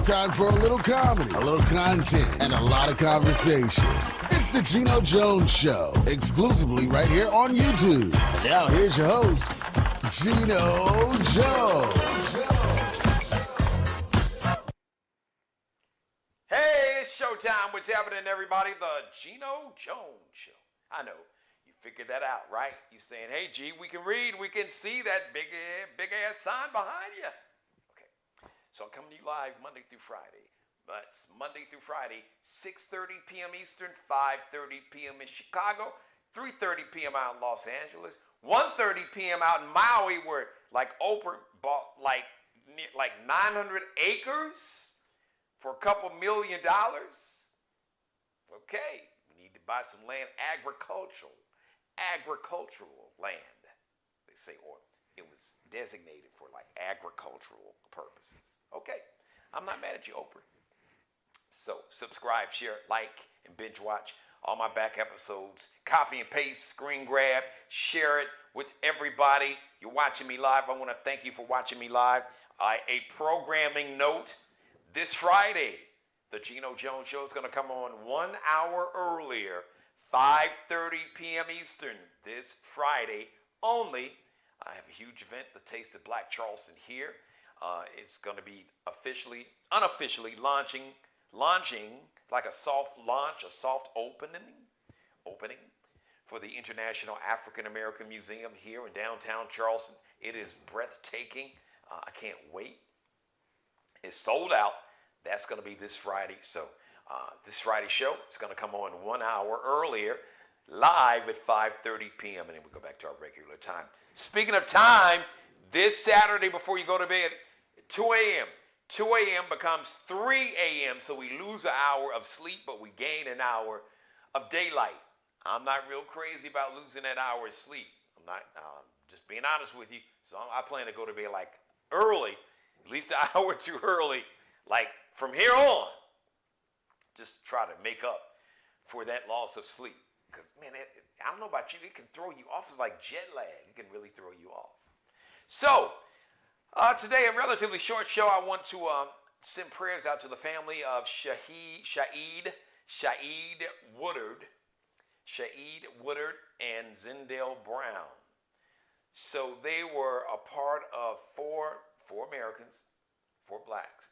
time for a little comedy, a little content, and a lot of conversation. It's the Geno Jones Show, exclusively right here on YouTube. Now here's your host, Geno Jones. Hey, it's showtime. What's happening, everybody? The Geno Jones Show. I know. You figured that out, right? You're saying, hey, G, we can read. We can see that big-ass sign behind you. Okay. So I'm coming to you live Monday through Friday. But it's Monday through Friday, 6:30 p.m. Eastern, 5:30 p.m. in Chicago, 3:30 p.m. out in Los Angeles, 1:30 p.m. out in Maui, where like Oprah bought like 900 acres for a couple $1 million. Okay, we need to buy some land, agricultural land, they say, or it was designated for like agricultural purposes. Okay, I'm not mad at you, Oprah. So subscribe, share, like, and binge watch all my back episodes. Copy and paste, screen grab, share it with everybody. You're watching me live. I want to thank you for watching me live. A programming note, this Friday, the Geno Jones Show is going to come on 1 hour earlier, 5:30 p.m. Eastern, this Friday only. I have a huge event, the Taste of Black Charleston here. It's going to be unofficially launching. It's like a soft launch, a soft opening for the International African American Museum here in downtown Charleston. It is breathtaking. I can't wait. It's sold out. That's going to be this Friday. So this Friday show is going to come on 1 hour earlier, live at 5:30 p.m. and then we go back to our regular time. Speaking of time, this Saturday before you go to bed, 2 a.m. 2 a.m. becomes 3 a.m. So we lose an hour of sleep, but we gain an hour of daylight. I'm not real crazy about losing that hour of sleep. I'm not, just being honest with you. So I plan to go to bed like early, at least an hour or two early, like from here on. Just try to make up for that loss of sleep. Because, man, I don't know about you, it can throw you off. It's like jet lag. It can really throw you off. So, today, a relatively short show. I want to send prayers out to the family of Shaeed Woodard and Zindell Brown. So they were a part of four Americans, four black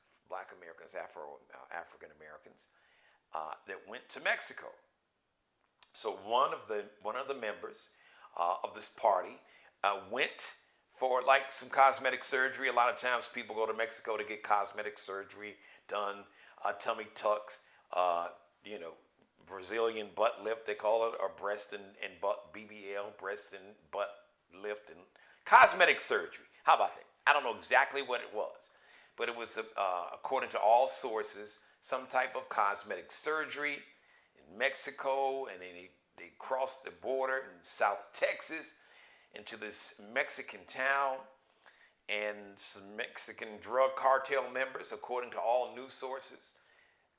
Americans, African Americans, that went to Mexico. So one of the members of this party went for like some cosmetic surgery. A lot of times people go to Mexico to get cosmetic surgery done, tummy tucks, Brazilian butt lift, they call it, or breast and butt, BBL, breast and butt lift, and cosmetic surgery. How about that? I don't know exactly what it was, but it was, according to all sources, some type of cosmetic surgery in Mexico, and then they crossed the border in South Texas into this Mexican town, and some Mexican drug cartel members, according to all news sources,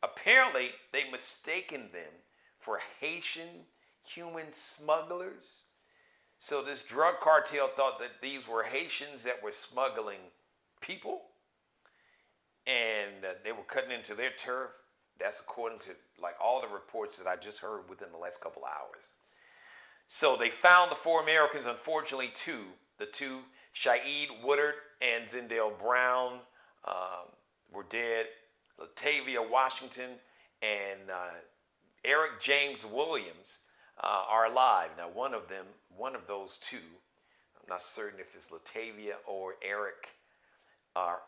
apparently they mistaken them for Haitian human smugglers. So this drug cartel thought that these were Haitians that were smuggling people, and they were cutting into their turf. That's according to like all the reports that I just heard within the last couple of hours. So they found the four Americans. Unfortunately, the two, Shaeed Woodard and Zindell Brown, were dead. Latavia Washington and Eric James Williams are alive. Now, one of those two, I'm not certain if it's Latavia or Eric,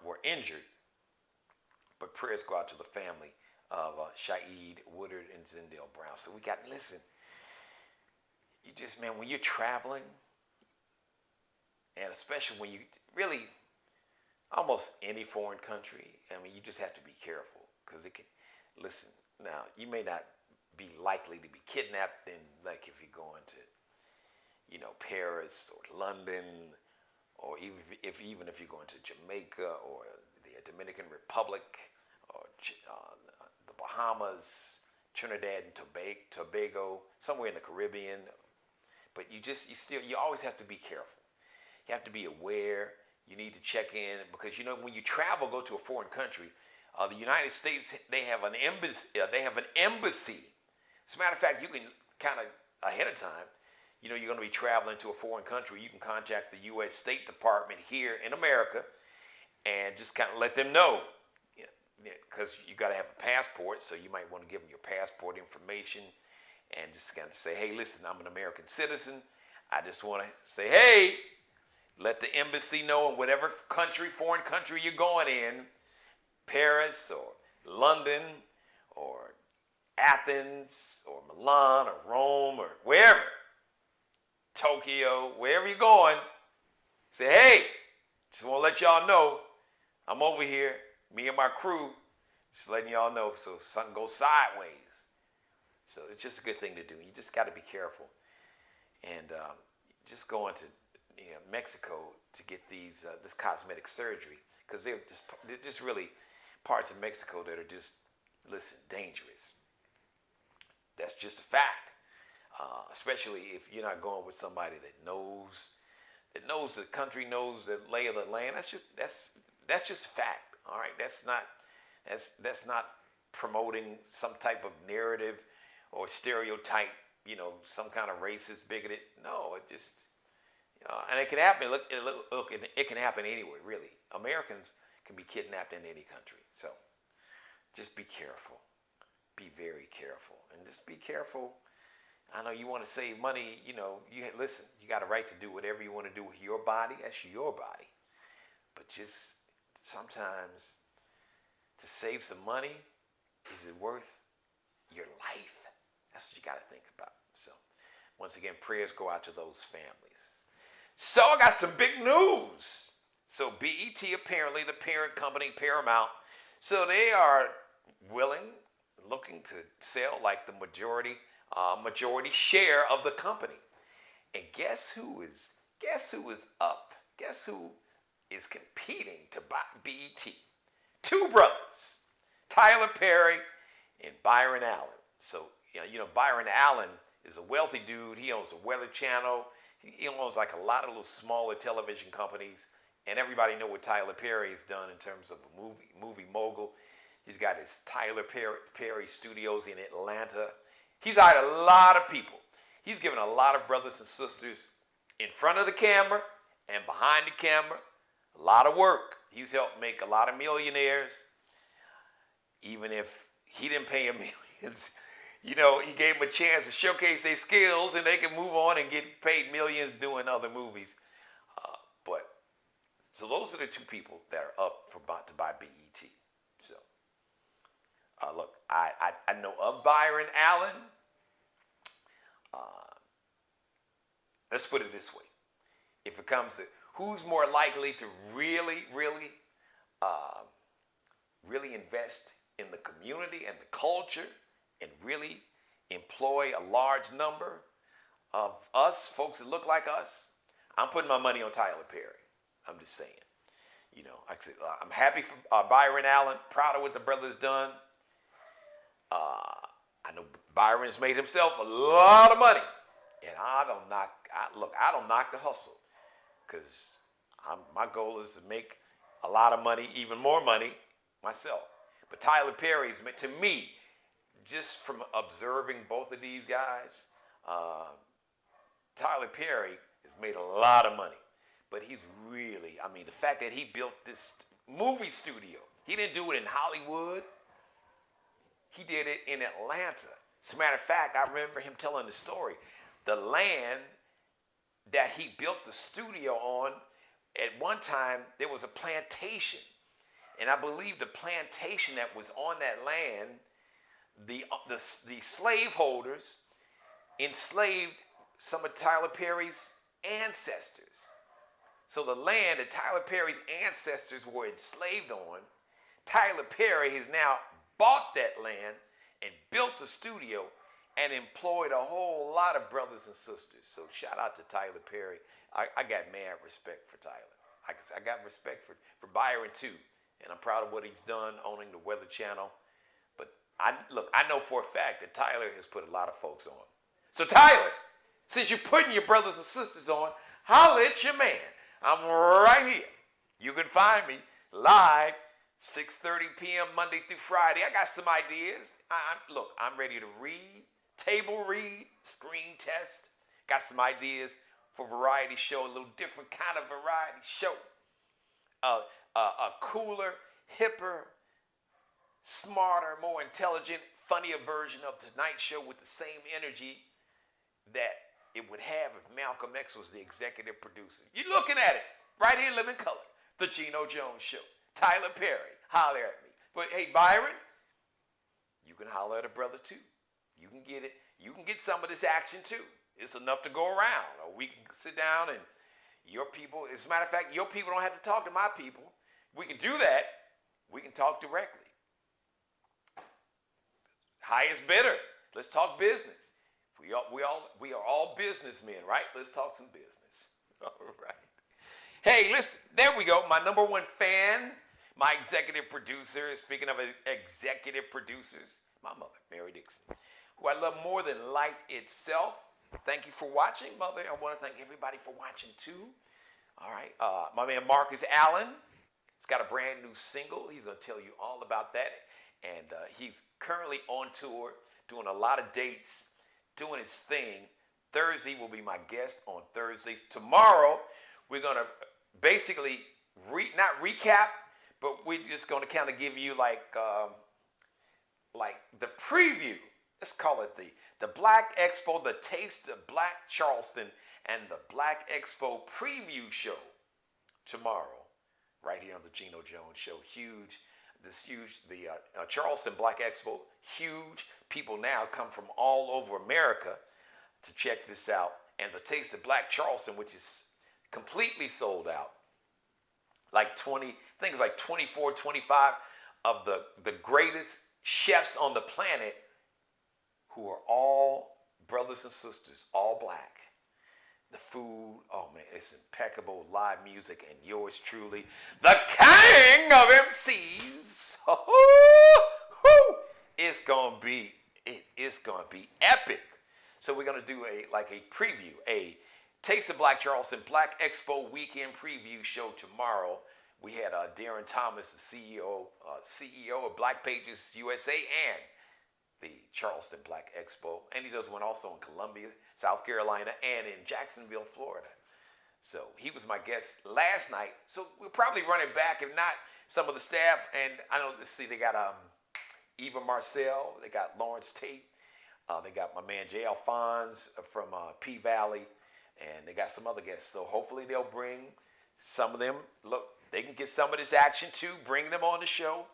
were injured. But prayers go out to the family of Shaeed Woodard and Zindell Brown. So listen, you just, man, when you're traveling, and especially when you really, almost any foreign country, I mean, you just have to be careful, because it can, listen, now, you may not be likely to be kidnapped in, like, if you're going to, Paris or London, or even if you're going to Jamaica or the Dominican Republic or the Bahamas, Trinidad and Tobago, somewhere in the Caribbean. But you always have to be careful. You have to be aware. You need to check in, because when you travel, go to a foreign country, The United States, they have an embassy. As a matter of fact, you can kind of ahead of time, you know, you're going to be traveling to a foreign country. You can contact the U.S. State Department here in America and just kind of let them know, because you got to have a passport. So you might want to give them your passport information and just kind of say, hey, listen, I'm an American citizen. I just want to say, hey, let the embassy know in whatever country, foreign country you're going in, Paris or London or Athens or Milan or Rome or wherever, Tokyo, wherever you're going, say, hey, just want to let y'all know I'm over here, me and my crew, just letting y'all know so something goes sideways. So it's just a good thing to do. You just got to be careful. And just going to Mexico to get this cosmetic surgery, because they're just really parts of Mexico that are just, listen, dangerous. That's just a fact. Especially if you're not going with somebody that knows the country, knows the lay of the land. That's just a fact. All right, that's not promoting some type of narrative or stereotype. Some kind of racist, bigoted. No, it just, and it can happen. Look, it can happen anywhere, really. Americans can be kidnapped in any country. So just be careful. Be very careful. And just be careful. I know you want to save money. Listen, you got a right to do whatever you want to do with your body. That's your body. But just sometimes to save some money, is it worth your life? That's what you got to think about. So once again, prayers go out to those families. So I got some big news. So B.E.T, apparently the parent company, Paramount, so they are looking to sell like the majority share of the company. And guess who is up? Guess who is competing to buy B.E.T? Two brothers, Tyler Perry and Byron Allen. So Byron Allen is a wealthy dude. He owns a Weather Channel. He owns like a lot of little smaller television companies. And everybody know what Tyler Perry has done in terms of a movie mogul. He's got his Tyler Perry Studios in Atlanta. He's hired a lot of people. He's given a lot of brothers and sisters in front of the camera and behind the camera a lot of work. He's helped make a lot of millionaires, even if he didn't pay them millions. He gave them a chance to showcase their skills and they can move on and get paid millions doing other movies. So those are the two people that are up to buy B.E.T. So, look, I know of Byron Allen. Let's put it this way. If it comes to who's more likely to really invest in the community and the culture and really employ a large number of us, folks that look like us, I'm putting my money on Tyler Perry. I'm just saying. I'm happy for Byron Allen, proud of what the brother's done. I know Byron's made himself a lot of money. And I don't knock the hustle, because my goal is to make a lot of money, even more money myself. But Tyler Perry's, to me, just from observing both of these guys, Tyler Perry has made a lot of money. But he's really, the fact that he built this movie studio, he didn't do it in Hollywood. He did it in Atlanta. As a matter of fact, I remember him telling the story. The land that he built the studio on, at one time, there was a plantation. And I believe the plantation that was on that land, the slaveholders enslaved some of Tyler Perry's ancestors. So the land that Tyler Perry's ancestors were enslaved on, Tyler Perry has now bought that land and built a studio and employed a whole lot of brothers and sisters. So shout out to Tyler Perry. I got mad respect for Tyler. I got respect for Byron too. And I'm proud of what he's done owning the Weather Channel. But I know for a fact that Tyler has put a lot of folks on. So Tyler, since you're putting your brothers and sisters on, holla at your man. I'm right here. You can find me live 6:30 p.m. Monday through Friday. I got some ideas. Look, I'm ready to read, table read, screen test. Got some ideas for variety show, a little different kind of variety show. A cooler, hipper, smarter, more intelligent, funnier version of Tonight Show with the same energy that it would have if Malcolm X was the executive producer. You're looking at it right here, live in color. The Geno Jones Show. Tyler Perry, holler at me. But hey, Byron, you can holler at a brother too. You can get it. You can get some of this action too. It's enough to go around. Or we can sit down and your people, as a matter of fact, your people don't have to talk to my people. We can do that. We can talk directly. Highest bidder. Let's talk business. We are all businessmen, right? Let's talk some business. All right. Hey, listen, there we go. My number one fan, my executive producer, speaking of executive producers, my mother, Mary Dixon, who I love more than life itself. Thank you for watching, Mother. I want to thank everybody for watching, too. All right. My man, Marcus Allen, he's got a brand new single. He's going to tell you all about that. And he's currently on tour, doing a lot of dates, doing his thing. Thursday will be my guest on Thursdays. Tomorrow, we're going to basically, not recap, but we're just going to kind of give you like the preview. Let's call it the Black Expo, the Taste of Black Charleston, and the Black Expo preview show tomorrow, right here on the Geno Jones Show. The Charleston Black Expo, huge. People now come from all over America to check this out. And the Taste of Black Charleston, which is completely sold out. Like 24, 25 of the greatest chefs on the planet who are all brothers and sisters, all black. The food, oh man, it's impeccable. Live music, and yours truly, the king of MCs. It's gonna be epic. So we're gonna do a preview, a Taste of Black Charleston Black Expo weekend preview show tomorrow. We had Darren Thomas, the CEO of Black Pages USA and the Charleston Black Expo. And he does one also in Columbia, South Carolina, and in Jacksonville, Florida. So he was my guest last night. So we'll probably run it back. If not, some of the staff, and I know, let's see, they got Eva Marcel, they got Lawrence Tate, they got my man J. Alphonse from P-Valley, and they got some other guests. So hopefully they'll bring some of them. Look, they can get some of this action too. Bring them on the show.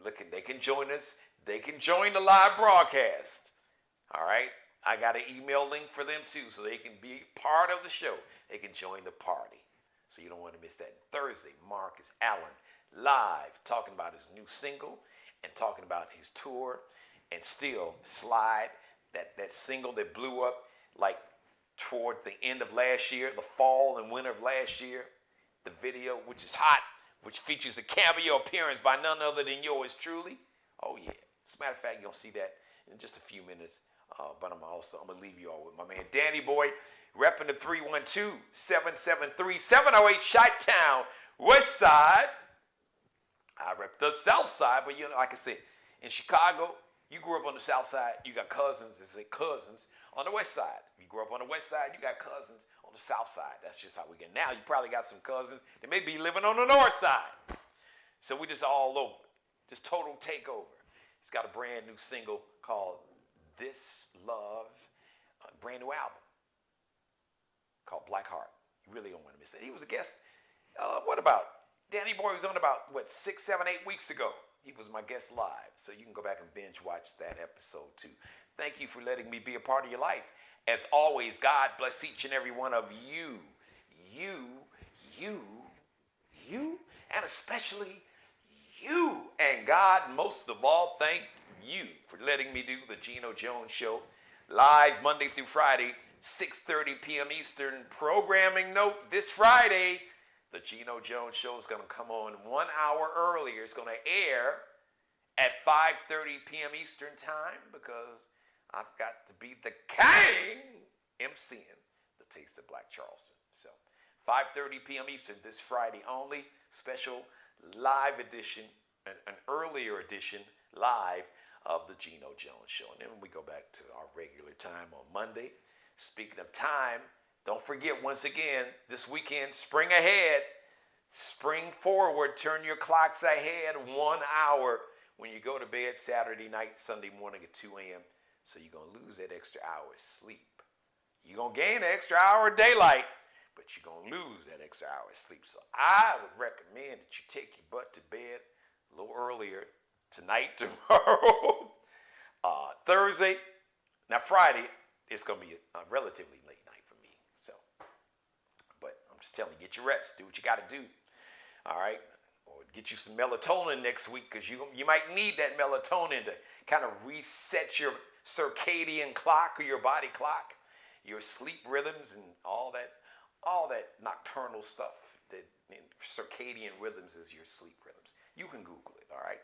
Look, they can join us. They can join the live broadcast. All right? I got an email link for them too, so they can be part of the show. They can join the party. So you don't want to miss that. Thursday, Marcus Allen live talking about his new single and talking about his tour, and still slide that single that blew up like toward the end of last year, the fall and winter of last year. The video, which is hot, which features a cameo appearance by none other than yours truly. Oh yeah. As a matter of fact, you're going to see that in just a few minutes. But I'm going to leave you all with my man Danny Boy, repping the 312-773-708 Chi-Town West Side. I rep the South Side, but like I said, in Chicago, you grew up on the South Side, you got cousins on the West Side. You grew up on the West Side, you got cousins on the South Side. That's just how we get. Now you probably got some cousins that may be living on the North Side. So we just all over. Just total takeover. It's got a brand new single called This Love, a brand new album called Black Heart. You really don't want to miss it. He was a guest. Danny Boy was on about 6, 7, 8 weeks ago. He was my guest live. So you can go back and binge watch that episode too. Thank you for letting me be a part of your life. As always, God bless each and every one of you, and especially you. And God, most of all, thank you for letting me do the Geno Jones Show live Monday through Friday, 6:30 p.m. Eastern. Programming note, this Friday, the Geno Jones Show is going to come on 1 hour earlier. It's going to air at 5:30 p.m. Eastern time because I've got to be the king emceeing the Taste of Black Charleston. So 5:30 p.m. Eastern this Friday only. Special live edition, an earlier edition live of the Geno Jones Show. And then we go back to our regular time on Monday. Speaking of time, don't forget, once again, this weekend, spring ahead, spring forward, turn your clocks ahead 1 hour when you go to bed Saturday night, Sunday morning at 2 a.m. So you're going to lose that extra hour of sleep. You're going to gain an extra hour of daylight, but you're going to lose that extra hour of sleep. So I would recommend that you take your butt to bed a little earlier tonight, tomorrow, Thursday. Now, Friday, it's going to be a relatively late night for me. So, but I'm just telling you, get your rest. Do what you got to do. All right? Or get you some melatonin next week, because you might need that melatonin to kind of reset your circadian clock or your body clock, your sleep rhythms, and all that nocturnal stuff. That circadian rhythms is your sleep rhythms. You can Google it. All right.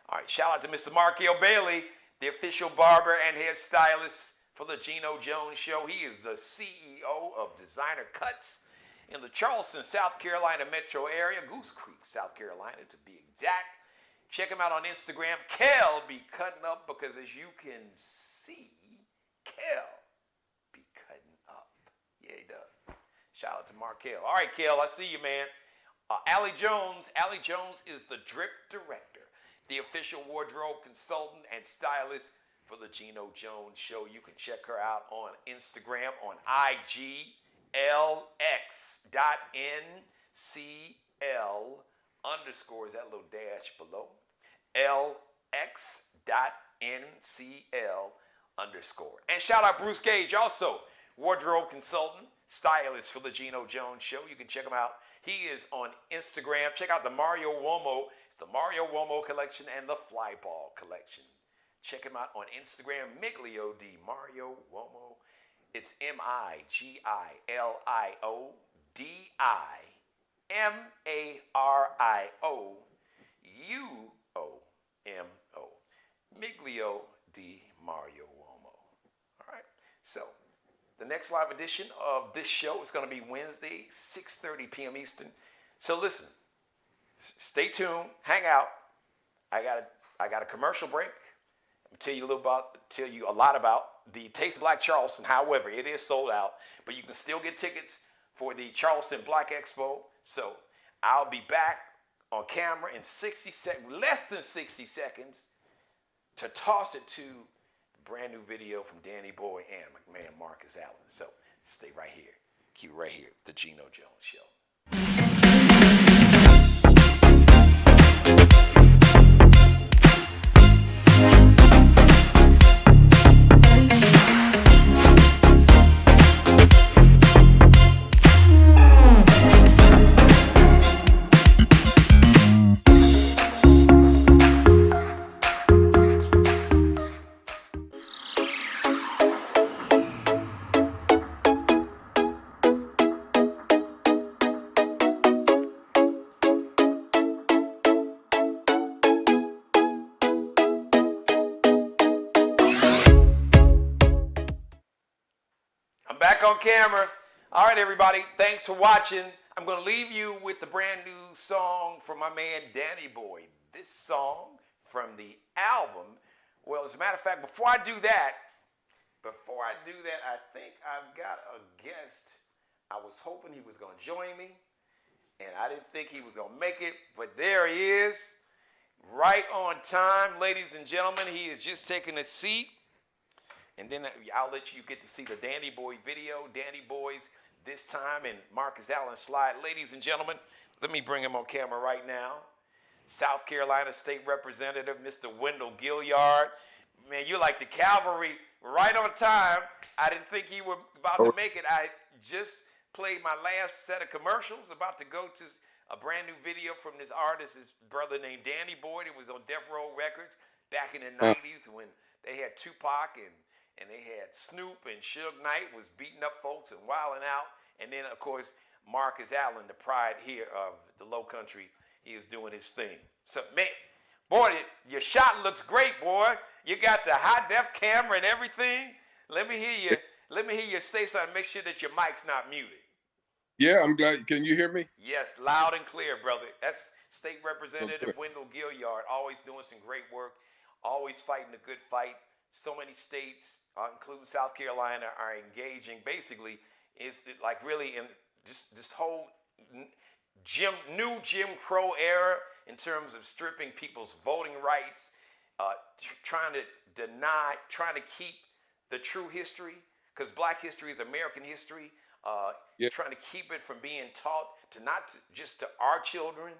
All right. Shout out to Mr. Markel Bailey, the official barber and hairstylist for the Geno Jones Show. He is the CEO of Designer Cuts in the Charleston, South Carolina metro area, Goose Creek, South Carolina, to be exact. Check him out on Instagram. Kel be cutting up, because as you can see, Kel be cutting up. Yeah, he does. Shout out to Markel. All right, Kel, I see you, man. Allie Jones is the drip director, the official wardrobe consultant and stylist for the Geno Jones Show. You can check her out on Instagram on IGLX.NCL _ is that little dash below. LX.NCL _ And shout out Bruce Gage, also wardrobe consultant, stylist for the Geno Jones Show. You can check him out. He is on Instagram. Check out the Mario Uomo. It's the Mario Uomo collection and the Flyball collection. Check him out on Instagram, Miglio di Mario Uomo. It's MIGILIODIMARIOUOMO. Miglio di Mario Uomo. All right. So the next live edition of this show is going to be Wednesday, 6:30 p.m. Eastern. So listen, stay tuned, hang out. I got a commercial break. I'll tell you a lot about the Taste of Black Charleston. However, it is sold out, but you can still get tickets for the Charleston Black Expo. So I'll be back on camera in 60 seconds, less than 60 seconds, to toss it to the brand new video from Danny Boy and my man Marcus Allen. So stay right here. Keep it right here. The Geno Jones Show. Back on camera. All right, everybody. Thanks for watching. I'm going to leave you with the brand new song from my man Danny Boy. This song from the album. Well, as a matter of fact, before I do that, I think I've got a guest. I was hoping he was going to join me, and I didn't think he was going to make it, but there he is, right on time, ladies and gentlemen. He is just taking a seat. And then I'll let you get to see the Danny Boy video. Danny Boy's This Time and Marcus Allen slide. Ladies and gentlemen, let me bring him on camera right now. South Carolina State Representative, Mr. Wendell Gilliard. Man, you're like the cavalry, right on time. I didn't think you were about to make it. I just played my last set of commercials, about to go to a brand new video from this artist, his brother named Danny Boy. It was on Death Row Records back in the 90s when they had Tupac and they had Snoop, and Suge Knight was beating up folks and wilding out. And then, of course, Marcus Allen, the pride here of the Low Country, he is doing his thing. So, man, boy, your shot looks great, boy. You got the high def camera and everything. Let me hear you say something. Make sure that your mic's not muted. Yeah, I'm glad. Can you hear me? Yes, loud and clear, brother. That's State Representative Okay. Wendell Gilliard, always doing some great work, always fighting a good fight. So many states, including South Carolina, are engaging. Basically, is like really in this whole new Jim Crow era in terms of stripping people's voting rights, trying to deny, trying to keep the true history, because Black history is American history. Uh, Yeah. Trying to keep it from being taught to not to, just to our children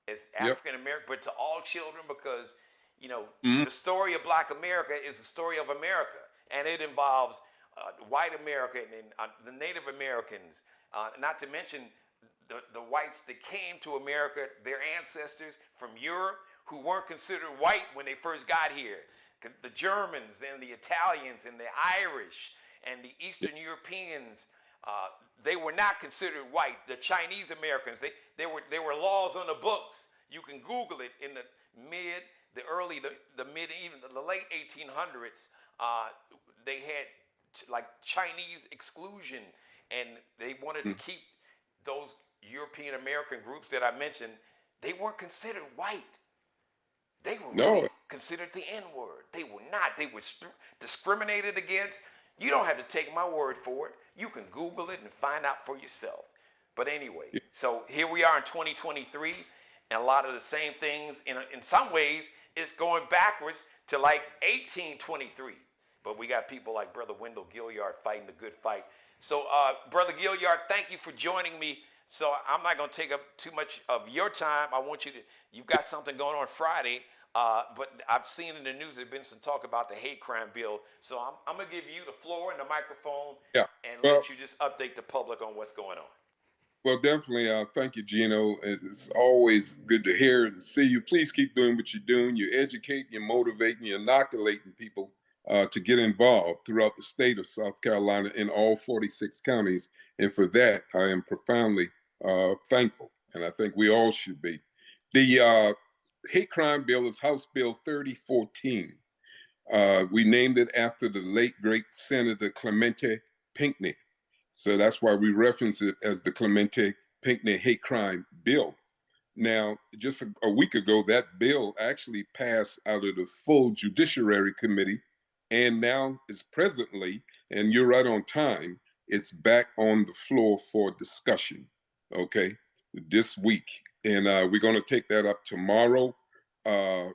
as Yep. African American, but to all children, because Mhm. the story of Black America is the story of America, and it involves white America and the Native Americans, not to mention the whites that came to America, their ancestors from Europe who weren't considered white when they first got here. The Germans and the Italians and the Irish and the Eastern Europeans, they were not considered white. The Chinese Americans, they were laws on the books. You can Google it in the mid, even the late 1800s. They had like Chinese exclusion, and they wanted to keep those European American groups that I mentioned. They weren't considered white. They were really No. considered the N-word. They were not. They were discriminated against. You don't have to take my word for it. You can Google it and find out for yourself. But anyway, Yeah. so here we are in 2023, and a lot of the same things, in some ways, it's going backwards to like 1823. But we got people like Brother Wendell Gilliard fighting the good fight. So, Brother Gilliard, thank you for joining me. So I'm not going to take up too much of your time. I want you to, you've got something going on Friday, but I've seen in the news there's been some talk about the hate crime bill. So I'm going to give you the floor and the microphone Yeah. and Well, let you just update the public on what's going on. well, definitely. Thank you, Geno. It's always good to hear and see you. Please keep doing what you're doing. You're educating, you're motivating, you're inoculating people to get involved throughout the state of South Carolina in all 46 counties. And for that, I am profoundly thankful. And I think we all should be. The hate crime bill is House Bill 3014. We named it after the late, great Senator Clemente Pinckney. So that's why we reference it as the Clemente Pinckney hate crime bill. Now, just a week ago, that bill actually passed out of the full Judiciary Committee and now is presently, and you're right on time, it's back on the floor for discussion, okay, this week. And we're going to take that up tomorrow. Uh,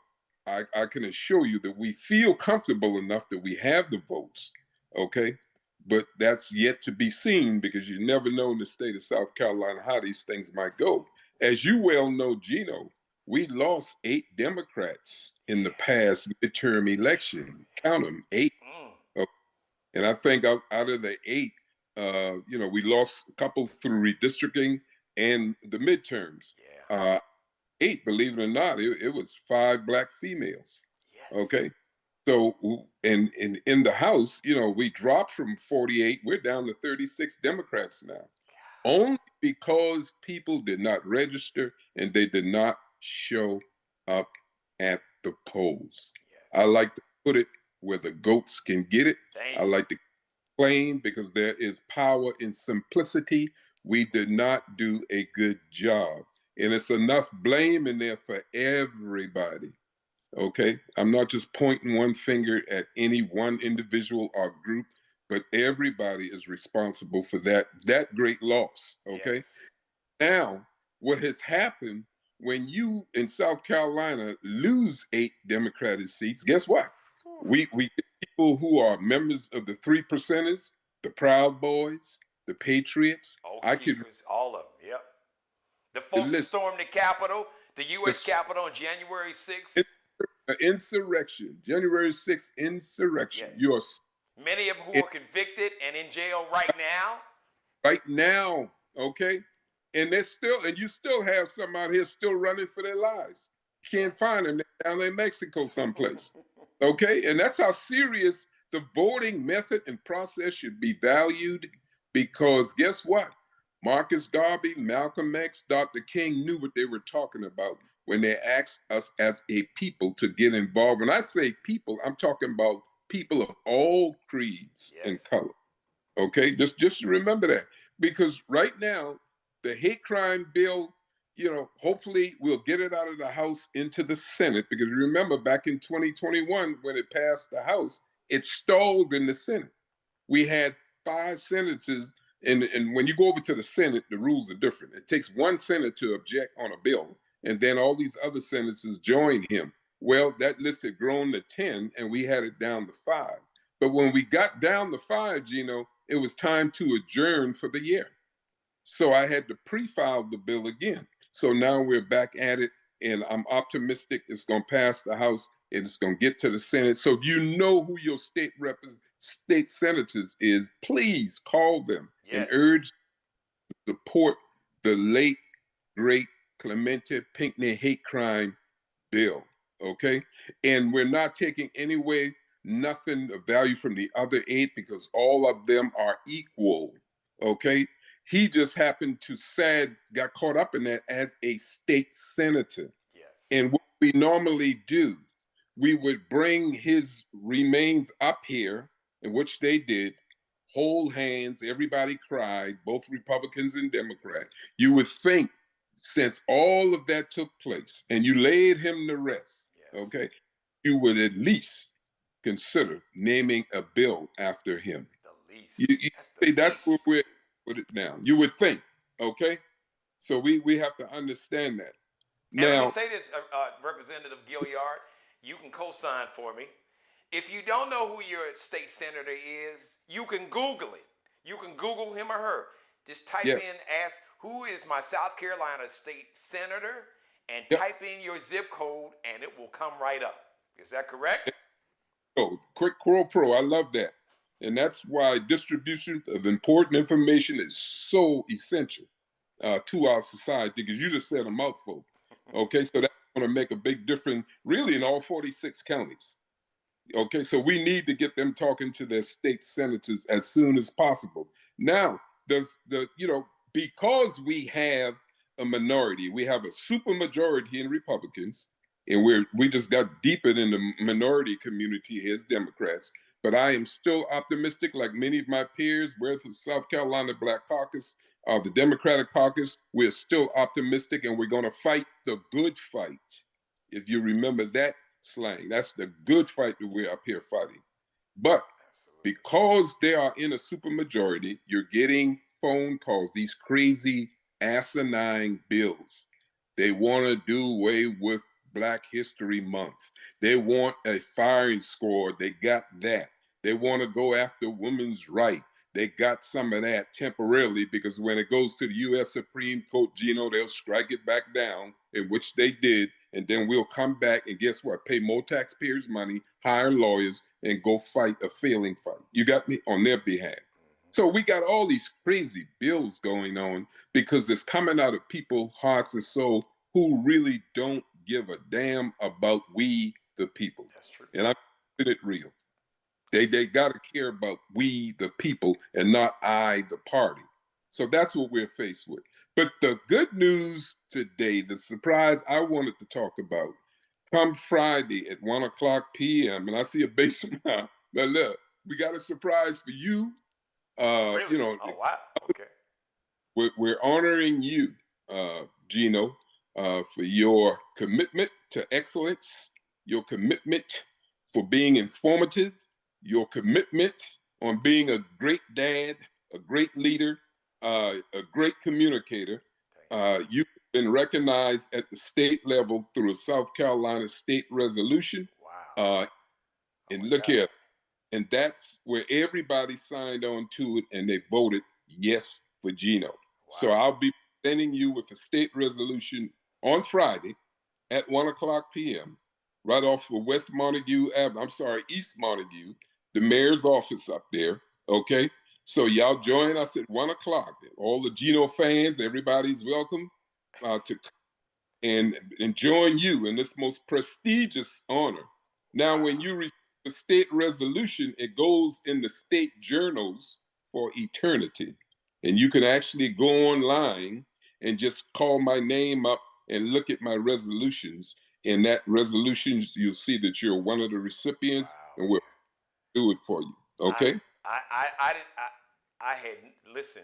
I can assure you that we feel comfortable enough that we have the votes, okay? But that's yet to be seen because you never know in the state of South Carolina how these things might go. As you well know, Geno, we lost 8 Democrats in the past midterm election. Count them, 8. Mm. And I think out of the 8, we lost a couple through redistricting and the midterms. Yeah. 8, believe it or not, it was 5 Black females. Yes. Okay. So, and in the House, we dropped from 48, we're down to 36 Democrats now. Only because people did not register and they did not show up at the polls. Yes. I like to put it where the goats can get it. Thank I you. like to explain because there is power in simplicity. We did not do a good job. And it's enough blame in there for everybody. Okay. I'm not just pointing one finger at any one individual or group, but everybody is responsible for that great loss. Okay. Yes. Now, what has happened when you in South Carolina lose 8 Democratic seats, guess what? We get people who are members of the 3%ers, the Proud Boys, the Patriots. Oath I could keepers, all of them. Yep. The folks that list stormed the Capitol, the U.S. the Capitol on January 6th. insurrection, January 6th insurrection. Yes. You are Many of them who are convicted and in jail right now. right now, okay? And they're still, and you still have some out here still running for their lives. Can't find them. They're down in Mexico someplace. Okay? And that's how serious the voting method and process should be valued, because guess what? Marcus Garvey, Malcolm X, Dr. King knew what they were talking about when they asked us as a people to get involved. When I say people, I'm talking about people of all creeds and Yes. color. Okay, just remember that. because right now, the hate crime bill, hopefully we'll get it out of the House into the Senate, because remember back in 2021 when it passed the House, it stalled in the Senate. We had 5 senators, and when you go over to the Senate, the rules are different. It takes one senator to object on a bill, and then all these other senators join him. Well, that list had grown to 10, and we had it down to 5. But when we got down to 5, it was time to adjourn for the year. So I had to pre-file the bill again. So now we're back at it, and I'm optimistic it's going to pass the House and it's going to get to the Senate. So if you know who your state senators is, please call them and urge to support the late, great Clemente Pinckney hate crime bill, okay? And we're not taking nothing of value from the other 8, because all of them are equal, okay? He just happened to got caught up in that as a state senator. Yes. And what we normally do, we would bring his remains up here, in which they did, hold hands, everybody cried, both Republicans and Democrats. You would think, since all of that took place and you laid him to rest, okay, you would at least consider naming a bill after him. The least. That's where we're put it down. You would think, okay? So we have to understand that. And let me say this, Representative Gilliard, you can co-sign for me. If you don't know who your state senator is, you can Google it. You can Google him or her. Just type in, ask, who is my South Carolina state senator, and type in your zip code, and it will come right up. Is that correct? Oh, quick pro. I love that. And that's why distribution of important information is so essential to our society, because you just said a mouthful. Okay, so that's going to make a big difference, really, in all 46 counties. Okay, so we need to get them talking to their state senators as soon as possible. Now, because we have a minority, we have a super majority in Republicans, and we just got deeper in the minority community here as Democrats. But I am still optimistic, like many of my peers, whether the South Carolina Black Caucus, the Democratic Caucus, we're still optimistic, and we're going to fight the good fight. If you remember that slang, that's the good fight that we're up here fighting. But because they are in a supermajority, you're getting phone calls, these crazy, asinine bills. They want to do away with Black History Month. They want a firing squad. They got that. They want to go after women's rights. They got some of that temporarily, because when it goes to the U.S. Supreme Court, Geno, they'll strike it back down, in which they did. And then we'll come back and guess what? Pay more taxpayers' money, hire lawyers, and go fight a failing fight. You got me? On their behalf. So we got all these crazy bills going on because it's coming out of people's hearts and soul who really don't give a damn about we, the people. That's true. And I'm keeping it real. They got to care about we, the people, and not I, the party. So that's what we're faced with. But the good news today, the surprise I wanted to talk about, come Friday at 1:00 p.m., and I see a big smile. But look, we got a surprise for you. Really? Oh, wow. Okay. We're honoring you, Geno, for your commitment to excellence, your commitment for being informative, your commitment on being a great dad, a great leader, a great communicator. You've been recognized at the state level through a South Carolina state resolution. Wow. And look here, and that's where everybody signed on to it, and they voted yes for Geno. Wow. So I'll be presenting you with a state resolution on Friday at 1:00 p.m. right off of East Montague, the mayor's office up there, okay? So y'all join us at 1:00. All the Geno fans, everybody's welcome to come and join you in this most prestigious honor. Now, when you receive the state resolution, it goes in the state journals for eternity. And you can actually go online and just call my name up and look at my resolutions. In that resolution, you'll see that you're one of the recipients, and we'll do it for you. Okay? Listen,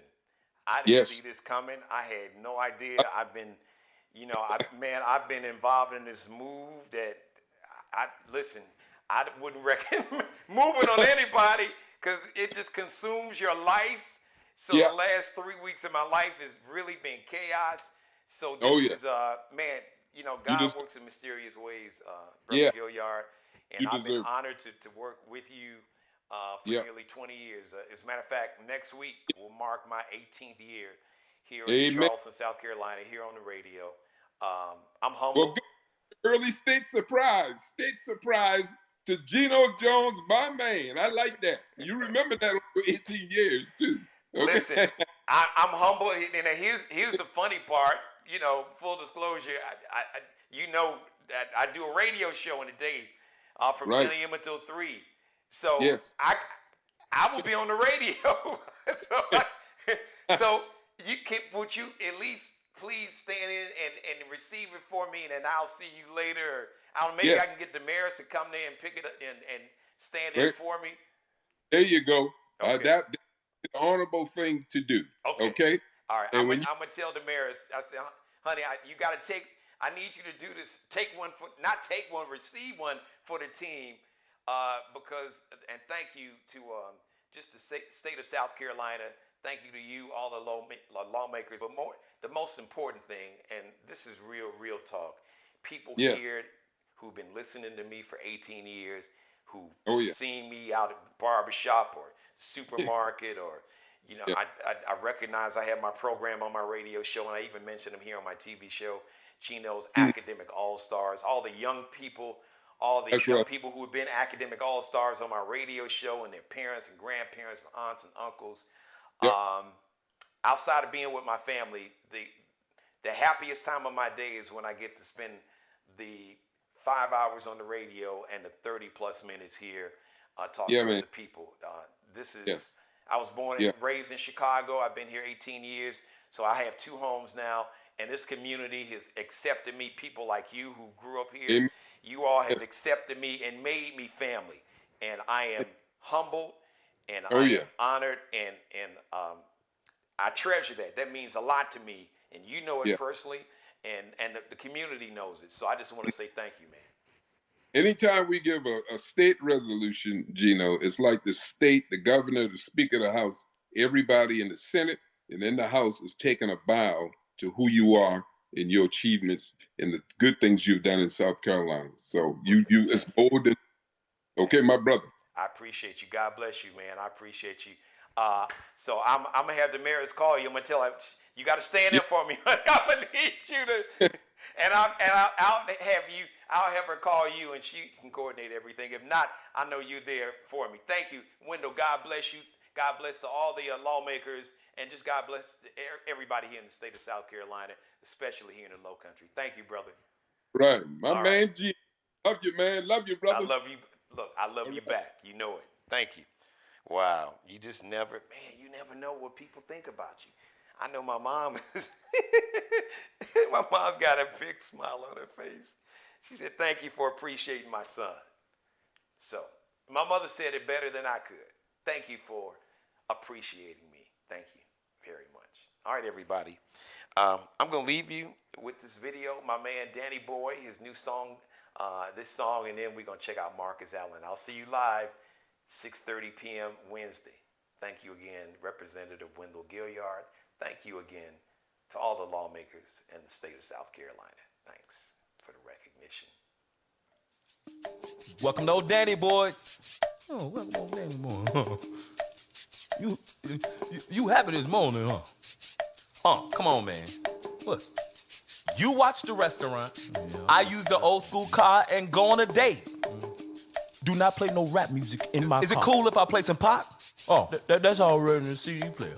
I didn't see Yes. this coming. I had no idea. I've been, I've been involved in this move that listen, I wouldn't recommend moving on anybody because it just consumes your life. So Yeah. the last 3 weeks of my life has really been chaos. So Oh, this yeah. is, man, You God just, works in mysterious ways, Brother yeah, Gilliard. And you I've been deserve. honored to work with you for Yeah. nearly 20 years. As a matter of fact, next week will mark my 18th year here in Amen. Charleston, South Carolina, here on the radio. I'm Well, humbled. good. Early state surprise to Geno Jones, my man. I like that. You remember that over 18 years too. Listen, Okay. I'm humble, and here's the funny part. Full disclosure, that I do a radio show in the day from Right. 10 a.m. until 3. So Yes. I will be on the radio. so would you at least please stand in and receive it for me, and then I'll see you later. Maybe I Yes. can get Damaris to come there and pick it up and stand in Right. for me. There you go. Okay. That's the honorable thing to do. Okay. Okay. All right. And I'm when gonna tell Damaris. I said, honey, you got to take. I need you to do this. Not take one, receive one for the team. Because, and thank you to just the state of South Carolina. Thank you to you, all the lawmakers. But the most important thing, and this is real talk. People Yes. here who've been listening to me for 18 years, who've Oh, yeah. seen me out at the barbershop or supermarket or, Yeah. I recognize I have my program on my radio show, and I even mentioned them here on my TV show, Geno's Academic All-Stars. All the young people, all the That's young right. people who have been Academic All-Stars on my radio show, and their parents and grandparents and aunts and uncles. Yep. Outside of being with my family, the happiest time of my day is when I get to spend the 5 hours on the radio and the 30 plus minutes here talking with man. the people. This is, Yeah. I was born and raised in Chicago. I've been here 18 years, so I have 2 homes now, and this community has accepted me. People like you who grew up here, Amen. you all have accepted me and made me family, and I am humbled and I am honored, and I treasure that. That means a lot to me, and you know it personally, and the community knows it. So I just want to say thank you, man. Anytime we give a state resolution, Geno, it's like the state, the governor, the speaker of the House, everybody in the Senate and in the House is taking a bow to who you are and your achievements and the good things you've done in South Carolina. So it's bold. Okay, my brother. I appreciate you. God bless you, man. I appreciate you. So I'm gonna have Damaris call you. I'm gonna tell her you got to stand there for me. I'm gonna need you to, and I'll have her call you, and she can coordinate everything. If not, I know you're there for me. Thank you, Wendell. God bless you. God bless to all the lawmakers, and just God bless everybody here in the state of South Carolina, especially here in the Low Country. Thank you, brother. Right, my All man, G. Love you, man. Love you, brother. I love you. Look, I love you back. You know it. Thank you. Wow. You just never know what people think about you. I know my mom my mom's got a big smile on her face. She said, thank you for appreciating my son. So my mother said it better than I could. Thank you for appreciating me. Thank you very much. All right, everybody. I'm going to leave you with this video. My man, Danny Boy, his new song, this song, and then we're going to check out Marcus Allen. I'll see you live 6:30 p.m. Wednesday. Thank you again, Representative Wendell Gilliard. Thank you again to all the lawmakers in the state of South Carolina. Thanks for the recognition. Welcome to old Danny Boy. Oh, welcome to old Danny Boy. You happy this morning, huh? Come on, man. Look, you watch the restaurant. Yeah. I use the old school car and go on a date. Do not play no rap music in my car. Is it cool if I play some pop? Oh, that's already in the CD player.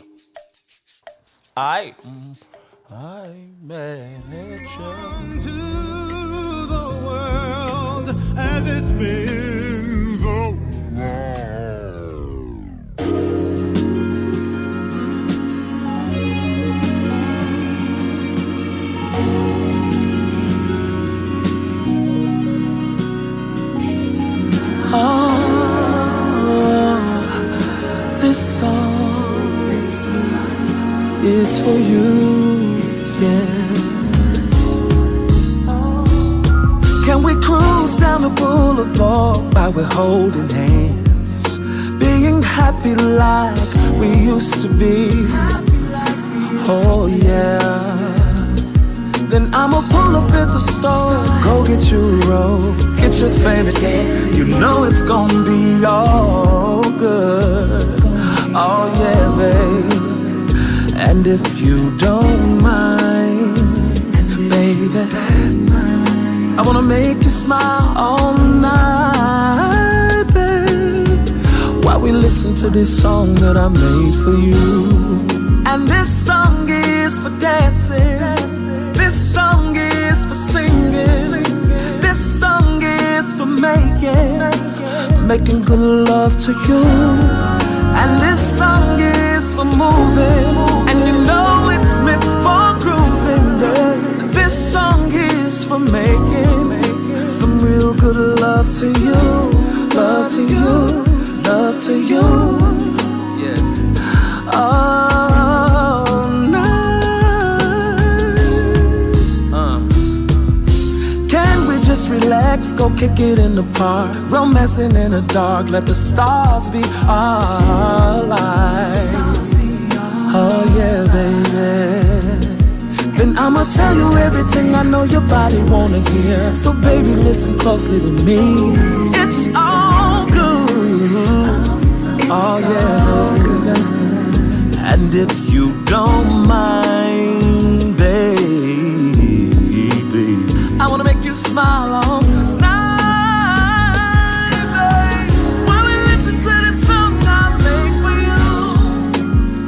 Aight. I mention to the world as it's been so long. This song is is for you, yeah. Can we cruise down the boulevard while we're holding hands, being happy like we used to be? Oh yeah. Then I'ma pull up at the store, go get you a roll, get your favorite game. You know it's gonna be all good. Oh yeah, babe. And if you don't mind, baby, I wanna make you smile all night, babe, while we listen to this song that I made for you. And this song is for dancing, this song is for singing, this song is for making good love to you. And this song is for moving, and you know it's meant for grooving, yeah. This song is for making some real good love to you, love to you, love to you, yeah. All night. Can we just relax, go kick it in the park, romancing in the dark, let the stars be our light. Oh yeah, baby. Then I'ma tell you everything I know your body wanna hear. So baby, listen closely to me. It's all good. Oh yeah. And if you don't mind, baby, I wanna make you smile all night, baby, while we listen to this song I made for you.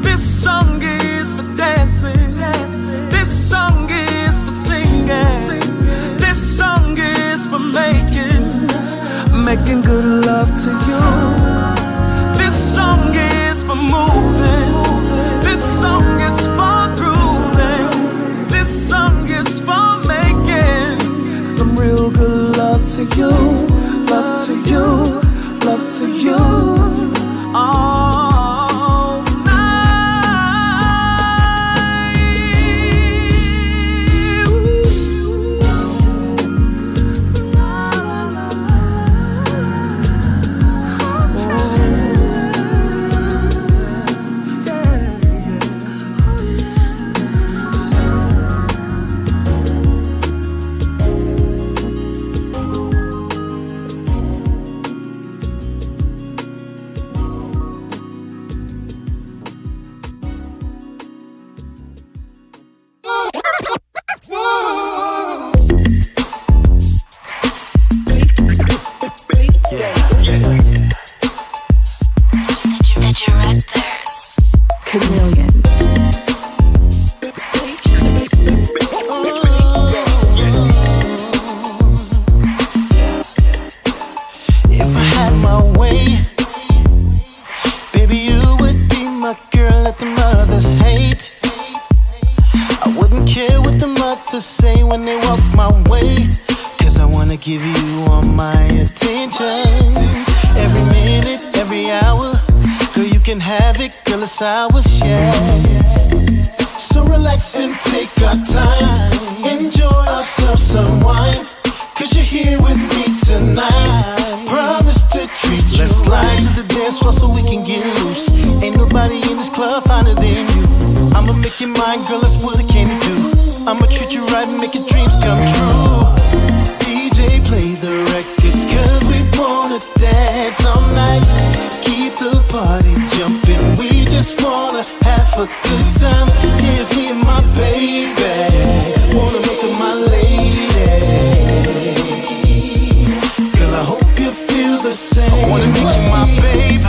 This song is for dancing, this song is for singing, this song is for making good love to you. This song is for moving, this song is for grooving, this song is for making some real good love to you, love to you, love to you. All hours, yes. So relax and take our time, enjoy ourselves some wine, cause you're here with me tonight. Promise to treat you. Let's slide to the dance floor so we can get loose. Ain't nobody in this club finer than you. I'ma make you mine, girl, that's what I came to do. I'ma treat you right and make your dreams come true. DJ, play the records, cause we wanna dance all night. Keep the party jumping, we just wanna have a good time. Here's me and my baby, wanna make her my lady. Girl, I hope you feel the same. I wanna make you my babe,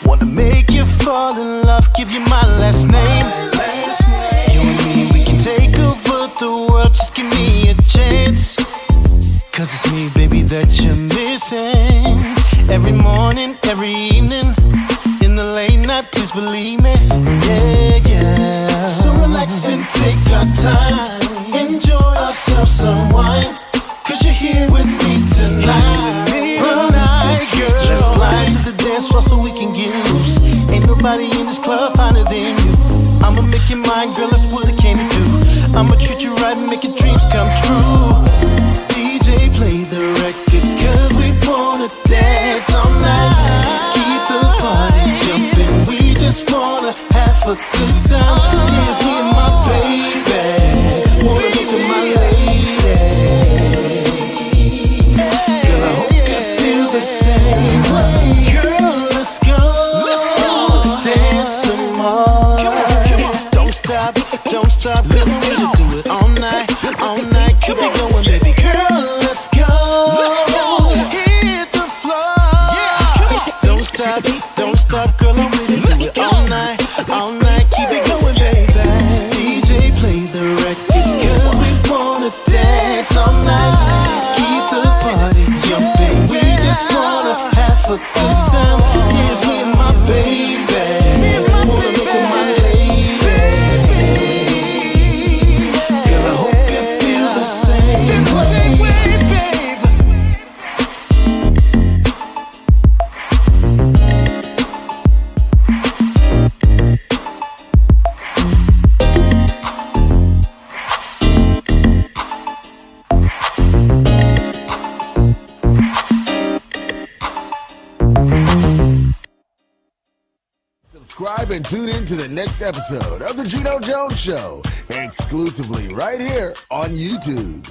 wanna make you fall in love, give you my last name. You and me, we can take over the world, just give me a chance. Cause it's me, baby, that you're missing. Every morning, every evening, in the late night, please believe me. Yeah, yeah. So relax and take our time, enjoy ourselves some wine, cause you're here with me tonight. Promise to girl. Let's slide to the dance floor so we can get loose. Ain't nobody in this club finer than you. I'ma make you mine, girl, that's what I came to do. I'ma treat you right and make your dreams come true. DJ, play the records, cause we wanna dance all night. Keep the party jumping, we just wanna have a good time. Yeah, it's me and my baby, wanna make her my lady. Girl, I hope you feel the same way. Girl, let's go, dance some more. Don't stop, let's get it, do it all night, keep it going, baby. Girl, let's go, hit the floor. Don't stop, girl, I'm ready to do it all night, keep it going, baby. DJ, play the records, cause we wanna dance all night. Keep the party jumping, we just wanna have a good time. Here's me and my baby, wanna make her my lady. Girl, I hope you feel the same way, babe. Subscribe and tune in to the next episode of The Geno Jones Show, exclusively right here on YouTube.